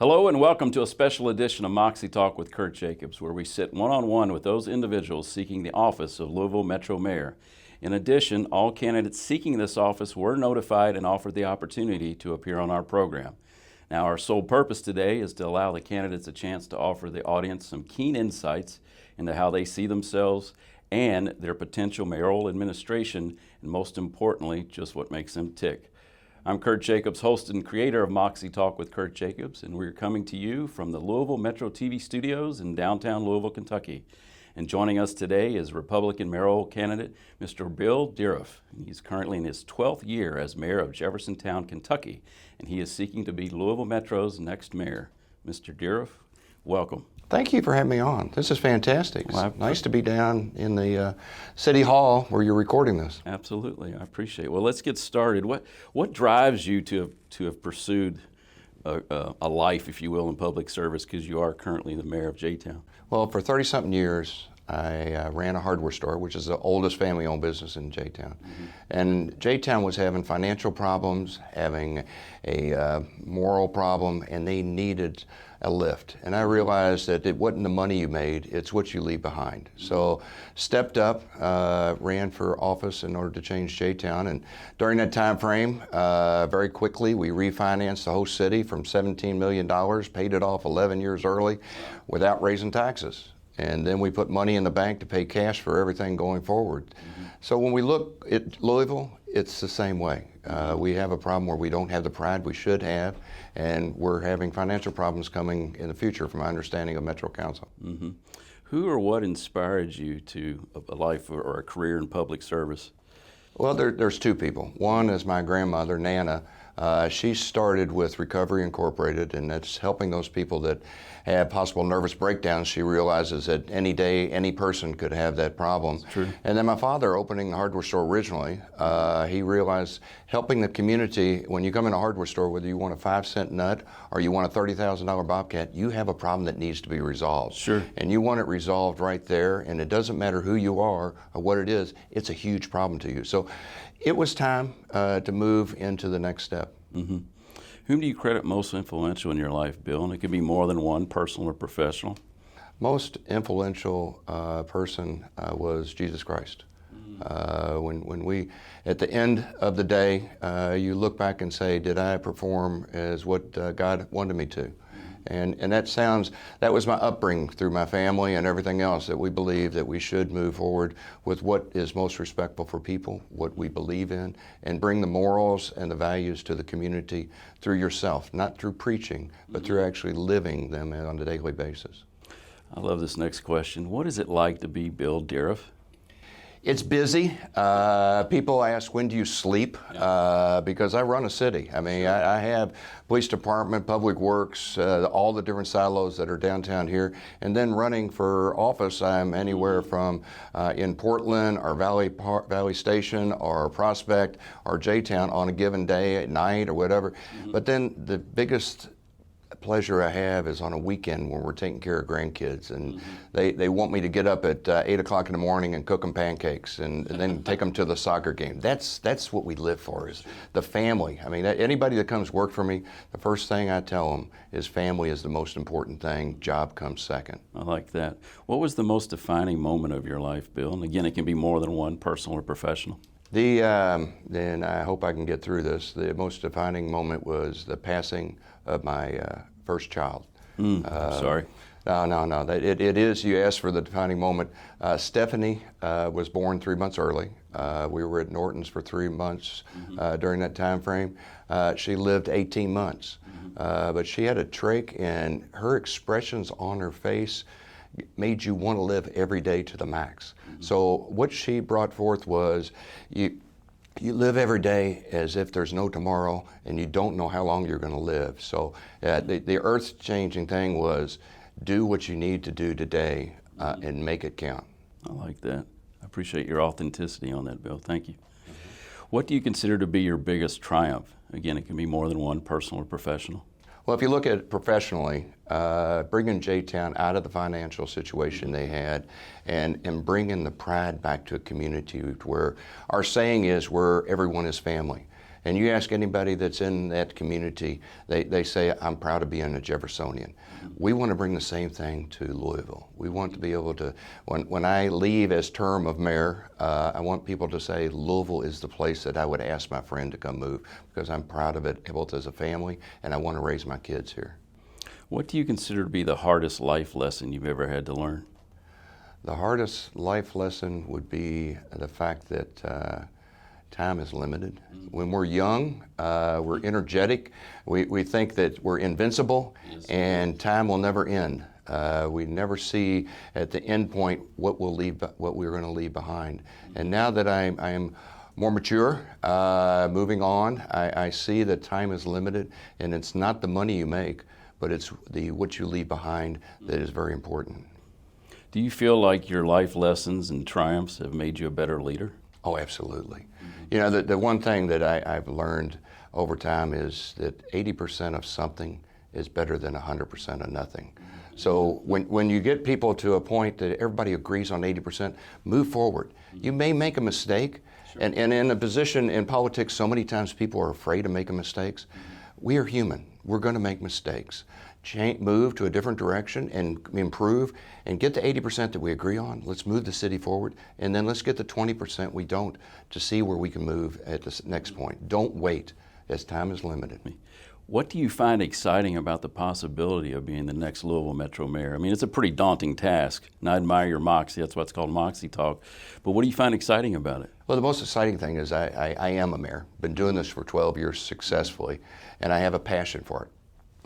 Hello and welcome to a special edition of Moxie Talk with Kirt Jacobs, where we sit one-on-one with those individuals seeking the office of Louisville Metro Mayor. In addition, all candidates seeking this office were notified and offered the opportunity to appear on our program. Now, our sole purpose today is to allow the candidates a chance to offer the audience some keen insights into how they see themselves and their potential mayoral administration, and most importantly, just what makes them tick. I'm Kirt Jacobs, host and creator of Moxie Talk with Kirt Jacobs, and we're coming to you from the Louisville Metro TV studios in downtown Louisville, Kentucky. And joining us today is Republican mayoral candidate Mr. Bill Dieruf. He's currently in his 12th year as mayor of Jeffersontown, Kentucky, and he is seeking to be Louisville Metro's next mayor. Mr. Dieruf, welcome. Thank you for having me on. This is fantastic. Well, nice to be down in the City Hall where you're recording this. Absolutely, I appreciate it. Well, let's get started. What drives you to have pursued a life, if you will, in public service, because you are currently the mayor of J-Town? Well, for 30-something years, I ran a hardware store, which is the oldest family-owned business in J-Town. Mm-hmm. And J-Town was having financial problems, having a moral problem, and they needed a lift. And I realized that it wasn't the money you made, it's what you leave behind. So stepped up, ran for office in order to change J-Town. And during that time frame, very quickly, we refinanced the whole city from $17 million, paid it off 11 years early without raising taxes. And then we put money in the bank to pay cash for everything going forward. Mm-hmm. So when we look at Louisville, it's the same way. We have a problem where we don't have the pride we should have, and we're having financial problems coming in the future from my understanding of Metro Council. Mm-hmm. Who or what inspired you to a life or a career in public service? Well, there's two people. One is my grandmother, Nana. She started with Recovery Incorporated, and that's helping those people that have possible nervous breakdowns. She realizes that any day, any person could have that problem. That's true. And then my father, opening the hardware store originally, he realized helping the community, when you come in a hardware store, whether you want a 5-cent nut or you want a $30,000 Bobcat, you have a problem that needs to be resolved. Sure. And you want it resolved right there, and it doesn't matter who you are or what it is, it's a huge problem to you. So it was time to move into the next step. Mm-hmm. Whom do you credit most influential in your life, Bill? And it could be more than one, personal or professional. Most influential person was Jesus Christ. When we, at the end of the day, you look back and say, did I perform as what God wanted me to? And that was my upbringing through my family and everything else, that we believe that we should move forward with what is most respectful for people, what we believe in, and bring the morals and the values to the community through yourself, not through preaching, but through actually living them on a daily basis. I love this next question. What is it like to be Bill Dieruf? It's busy. People ask, when do you sleep? Because I run a city. I mean, I have police department, public works, all the different silos that are downtown here. And then running for office, I'm anywhere from in Portland or Valley Station or Prospect or J-Town on a given day at night or whatever. Mm-hmm. But then the biggest pleasure I have is on a weekend when we're taking care of grandkids, and they want me to get up at 8 o'clock in the morning and cook them pancakes and then take them to the soccer game. That's what we live for, is the family. I mean, anybody that comes work for me, the first thing I tell them is family is the most important thing, job comes second. I like that. What was the most defining moment of your life, Bill? And again, it can be more than one, personal or professional. Then I hope I can get through this. The most defining moment was the passing of my first child. Sorry. No. It is, you asked for the defining moment. Stephanie was born 3 months early. We were at Norton's for 3 months during that time frame. She lived 18 months, but she had a trach, and her expressions on her face made you want to live every day to the max. So what she brought forth was, you live every day as if there's no tomorrow, and you don't know how long you're going to live. So the earth-changing thing was, do what you need to do today and make it count. I like that. I appreciate your authenticity on that, Bill. Thank you. What do you consider to be your biggest triumph? Again, it can be more than one, personal or professional. Well, if you look at it professionally, bringing J-Town out of the financial situation they had and bringing the pride back to a community where our saying is where everyone is family. And you ask anybody that's in that community, they say, I'm proud of being a Jeffersonian. We want to bring the same thing to Louisville. We want to be able to, when I leave as term of mayor, I want people to say Louisville is the place that I would ask my friend to come move, because I'm proud of it both as a family and I want to raise my kids here. What do you consider to be the hardest life lesson you've ever had to learn? The hardest life lesson would be the fact that time is limited. When we're young, we're energetic. We think that we're invincible, and time will never end. We never see at the end point what we're going to leave behind. And now that I am more mature, moving on, I see that time is limited, and it's not the money you make, but it's what you leave behind that is very important. Do you feel like your life lessons and triumphs have made you a better leader? Oh, absolutely. You know, the one thing that I've learned over time is that 80% of something is better than 100% of nothing. So when you get people to a point that everybody agrees on 80%, move forward. You may make a mistake, and in a position in politics, so many times people are afraid of making mistakes. We are human. We're going to make mistakes. Move to a different direction and improve and get the 80% that we agree on. Let's move the city forward, and then let's get the 20% we don't to see where we can move at the next point. Don't wait, as time is limited. What do you find exciting about the possibility of being the next Louisville Metro Mayor? I mean, it's a pretty daunting task, and I admire your Moxie. That's why it's called Moxie Talk. But what do you find exciting about it? Well, the most exciting thing is I am a mayor. Been doing this for 12 years successfully, and I have a passion for it.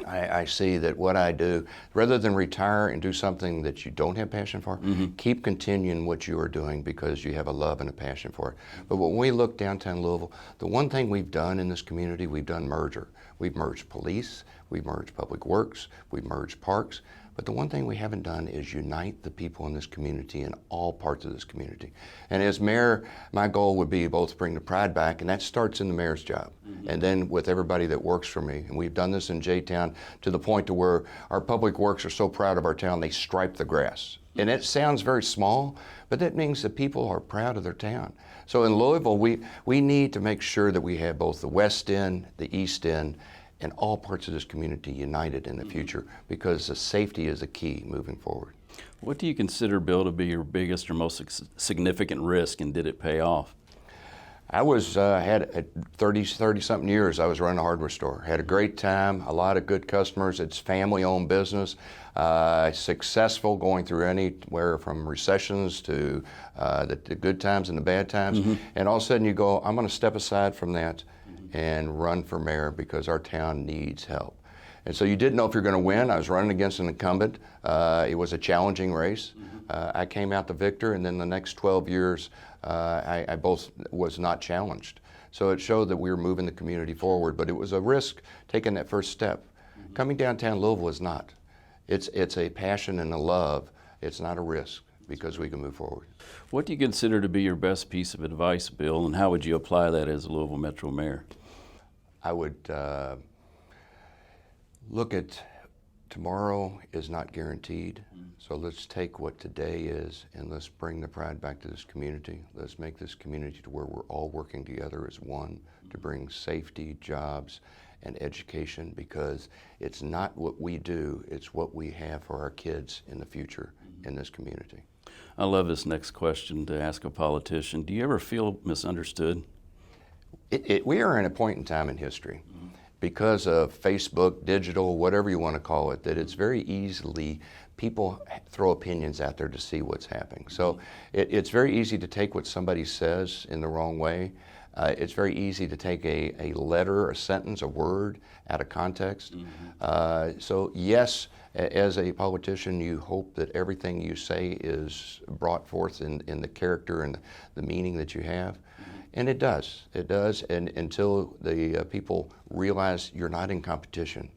I see that what I do, rather than retire and do something that you don't have passion for, keep continuing what you are doing because you have a love and a passion for it. But when we look downtown Louisville, the one thing we've done in this community, we've done merger. We've merged police, we've merged public works, we've merged parks. But the one thing we haven't done is unite the people in this community, in all parts of this community. And as mayor, my goal would be both to bring the pride back, and that starts in the mayor's job, and then with everybody that works for me. And we've done this in J-Town to the point to where our public works are so proud of our town, they stripe the grass. And it sounds very small, but that means that people are proud of their town. So in Louisville, we need to make sure that we have both the West End, the East End, and all parts of this community united in the future, because the safety is a key moving forward. What do you consider, Bill, to be your biggest or most significant risk, and did it pay off? I had 30-something years, I was running a hardware store. Had a great time, a lot of good customers. It's family-owned business, successful going through anywhere from recessions to the good times and the bad times. And all of a sudden you go, I'm going to step aside from that and run for mayor because our town needs help. And so you didn't know if you're going to win. I was running against an incumbent. It was a challenging race. I came out the victor, and then the next 12 years, I both was not challenged. So it showed that we were moving the community forward, but it was a risk taking that first step. Coming downtown Louisville is not. It's a passion and a love. It's not a risk, because we can move forward. What do you consider to be your best piece of advice, Bill, and how would you apply that as a Louisville Metro Mayor? I would look at tomorrow is not guaranteed, so let's take what today is and let's bring the pride back to this community. Let's make this community to where we're all working together as one to bring safety, jobs, and education, because it's not what we do, it's what we have for our kids in the future in this community. I love this next question to ask a politician. Do you ever feel misunderstood? We are in a point in time in history, because of Facebook, digital, whatever you want to call it, that it's very easily, people throw opinions out there to see what's happening. So it's very easy to take what somebody says in the wrong way. It's very easy to take a letter, a sentence, a word out of context. So yes, as a politician, you hope that everything you say is brought forth in the character and the meaning that you have. And it does, and until the people realize you're not in competition.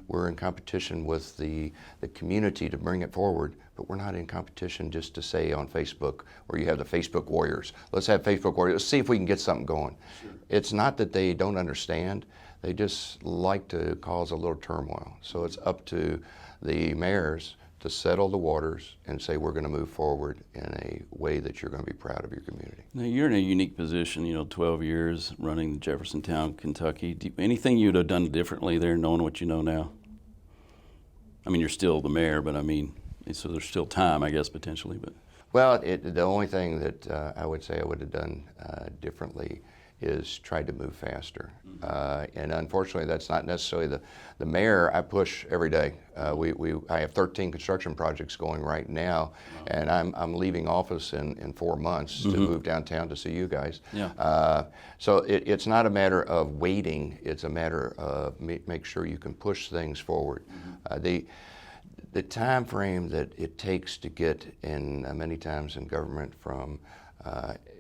We're in competition with the community to bring it forward, but we're not in competition just to say on Facebook, where you have the Facebook warriors. Let's have Facebook warriors, let's see if we can get something going. Sure. It's not that they don't understand, they just like to cause a little turmoil. So it's up to the mayors to settle the waters and say we're going to move forward in a way that you're going to be proud of your community. Now, you're in a unique position, 12 years running Jeffersontown, Kentucky. Anything you'd have done differently there, knowing what you know now? I mean, you're still the mayor, but so there's still time, I guess, potentially. But Well, the only thing that I would say I would have done differently is tried to move faster. And unfortunately, that's not necessarily the mayor. I push every day. I have 13 construction projects going right now, and I'm leaving office in 4 months to move downtown to see you guys. Yeah. So it's not a matter of waiting. It's a matter of make sure you can push things forward. The time frame that it takes to get in many times in government from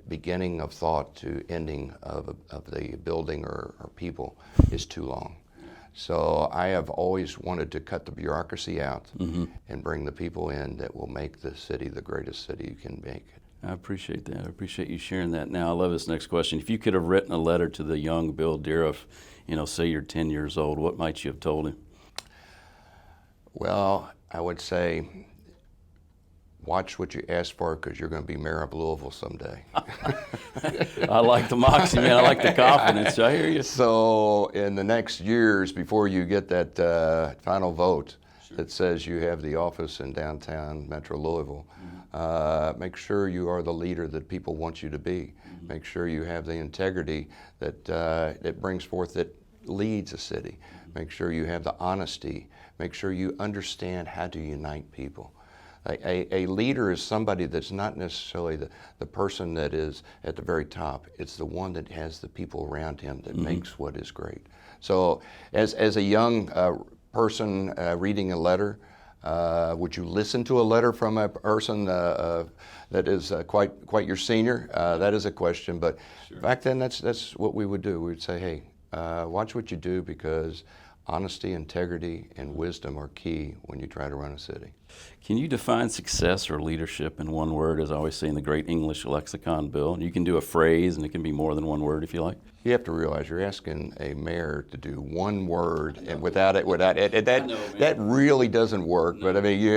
beginning of thought to ending of the building or people is too long. So I have always wanted to cut the bureaucracy out and bring the people in that will make the city the greatest city you can make it. I appreciate that. I appreciate you sharing that. Now, I love this next question. If you could have written a letter to the young Bill Dieruf, say you're 10 years old, what might you have told him? Well, I would say, watch what you ask for because you're going to be mayor of Louisville someday. I like the Moxie, man. I like the confidence. I hear you. So in the next years, before you get that final vote that says you have the office in downtown Metro Louisville, make sure you are the leader that people want you to be. Make sure you have the integrity that brings forth, that leads a city. Make sure you have the honesty. Make sure you understand how to unite people. A leader is somebody that's not necessarily the person that is at the very top. It's the one that has the people around him that makes what is great. So as a young person reading a letter, would you listen to a letter from a person that is quite your senior? That is a question. But back then, that's what we would do. We would say, hey, watch what you do because honesty, integrity, and wisdom are key when you try to run a city. Can you define success or leadership in one word, as I always say in the great English lexicon, Bill? You can do a phrase, and it can be more than one word if you like. You have to realize you're asking a mayor to do one word, and without it, that really doesn't work. No. But I mean, you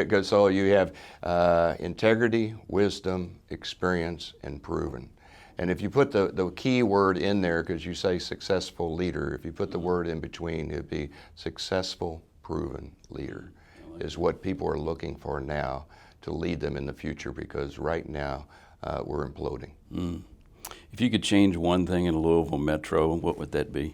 have integrity, wisdom, experience, and proven. And if you put the key word in there, because you say successful leader, if you put the word in between, it'd be successful, proven leader, is what people are looking for now to lead them in the future, because right now we're imploding. If you could change one thing in Louisville Metro, what would that be?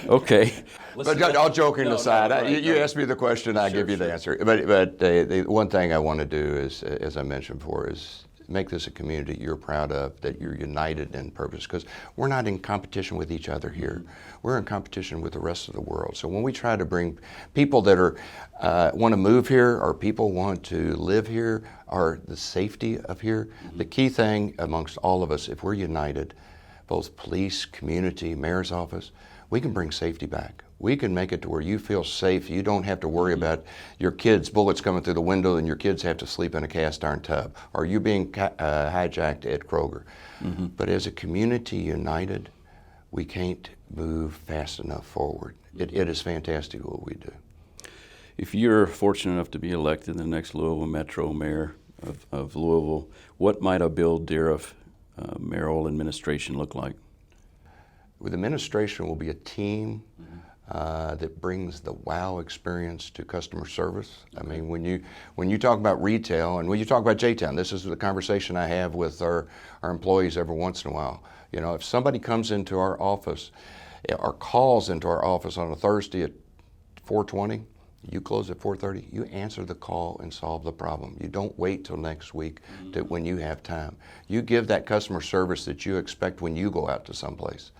Okay. But all joking aside, you asked me the question, I give you the answer. But the one thing I want to do is, as I mentioned before, is make this a community you're proud of, that you're united in purpose, because we're not in competition with each other here. We're in competition with the rest of the world. So when we try to bring people that want to move here, or people want to live here, or the safety of here, the key thing amongst all of us, if we're united, both police, community, mayor's office, we can bring safety back. We can make it to where you feel safe. You don't have to worry about your kids' bullets coming through the window and your kids have to sleep in a cast iron tub, or you being hijacked at Kroger. But as a community united, we can't move fast enough forward. It is fantastic what we do. If you're fortunate enough to be elected the next Louisville Metro Mayor of Louisville, what might a Bill Dieruf mayoral administration look like? The administration will be a team that brings the wow experience to customer service. I mean, when you talk about retail, and when you talk about J-Town, this is the conversation I have with our employees every once in a while. If somebody comes into our office or calls into our office on a Thursday at 4:20, you close at 4:30, you answer the call and solve the problem. You don't wait till next week when you have time. You give that customer service that you expect when you go out to someplace.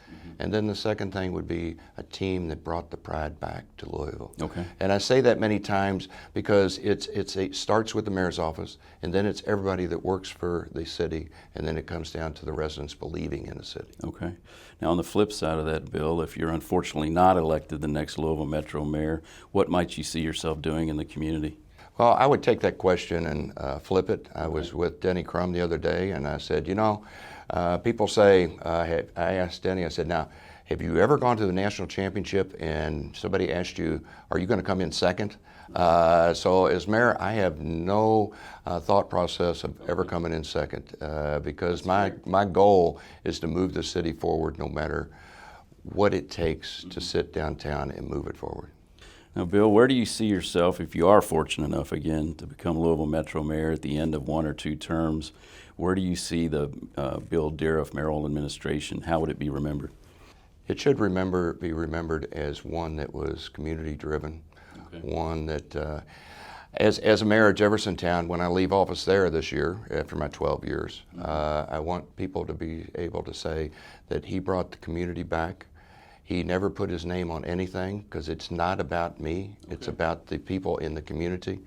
And then the second thing would be a team that brought the pride back to Louisville. Okay. And I say that many times because it starts with the mayor's office, and then it's everybody that works for the city, and then it comes down to the residents believing in the city. Okay. Now, on the flip side of that, Bill, if you're unfortunately not elected the next Louisville Metro Mayor, what might you see yourself doing in the community? Well, I would take that question and flip it. I was with Denny Crum the other day, and I said, people say, I asked Denny, I said, now, Have you ever gone to the national championship and somebody asked you, are you going to come in second? So as mayor, I have no thought process of ever coming in second because my goal is to move the city forward no matter what it takes to sit downtown and move it forward. Now, Bill, where do you see yourself if you are fortunate enough again to become Louisville Metro Mayor at the end of 1 or 2 terms? Where do you see the Bill Dieruf mayoral administration? How would it be remembered? It should be remembered as one that was community driven, one that, as a mayor of Jeffersontown, when I leave office there this year after my 12 years, I want people to be able to say that he brought the community back. He never put his name on anything because it's not about me. It's about the people in the community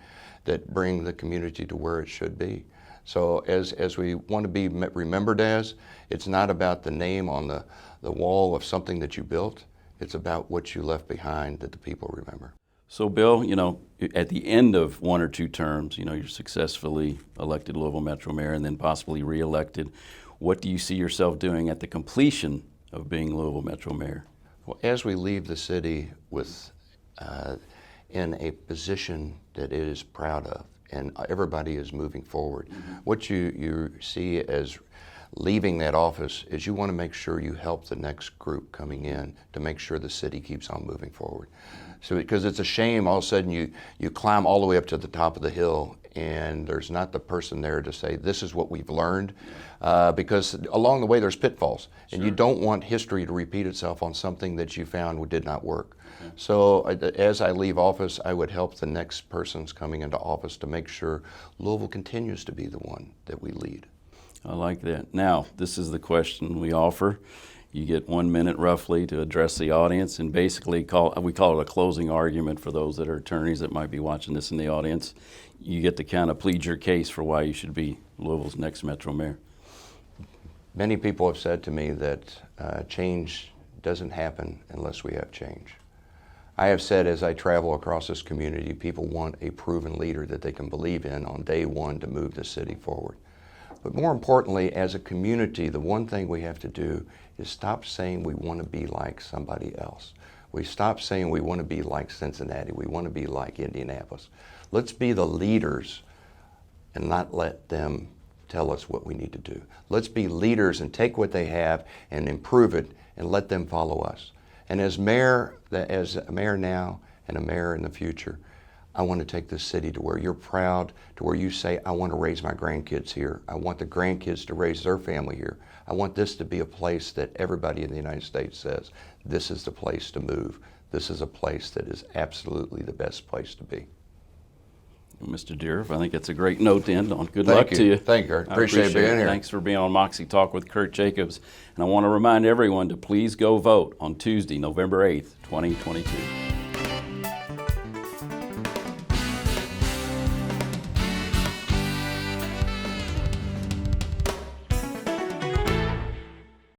that bring the community to where it should be. So as we want to be remembered as, it's not about the name on the wall of something that you built. It's about what you left behind that the people remember. So, Bill, at the end of 1 or 2 terms, you're successfully elected Louisville Metro Mayor and then possibly reelected. What do you see yourself doing at the completion of being Louisville Metro Mayor? Well, as we leave the city in a position that it is proud of, and everybody is moving forward, what you see as leaving that office is you want to make sure you help the next group coming in to make sure the city keeps on moving forward. So because it's a shame all of a sudden you climb all the way up to the top of the hill and there's not the person there to say this is what we've learned, because along the way there's pitfalls and you don't want history to repeat itself on something that you found did not work. So as I leave office, I would help the next persons coming into office to make sure Louisville continues to be the one that we lead. I like that. Now, this is the question we offer. You get 1 minute roughly to address the audience and basically we call it a closing argument for those that are attorneys that might be watching this in the audience. You get to kind of plead your case for why you should be Louisville's next Metro Mayor. Many people have said to me that change doesn't happen unless we have change. I have said as I travel across this community, people want a proven leader that they can believe in on day one to move the city forward. But more importantly, as a community, the one thing we have to do is stop saying we want to be like somebody else. We stop saying we want to be like Cincinnati, we want to be like Indianapolis. Let's be the leaders and not let them tell us what we need to do. Let's be leaders and take what they have and improve it and let them follow us. And as a mayor now and a mayor in the future, I want to take this city to where you're proud, to where you say, I want to raise my grandkids here. I want the grandkids to raise their family here. I want this to be a place that everybody in the United States says, this is the place to move. This is a place that is absolutely the best place to be. Mr. Dieruf, I think that's a great note to end on. Good luck to you. Thank you. Appreciate being here. Thanks for being on Moxie Talk with Kirt Jacobs. And I want to remind everyone to please go vote on Tuesday, November 8th, 2022.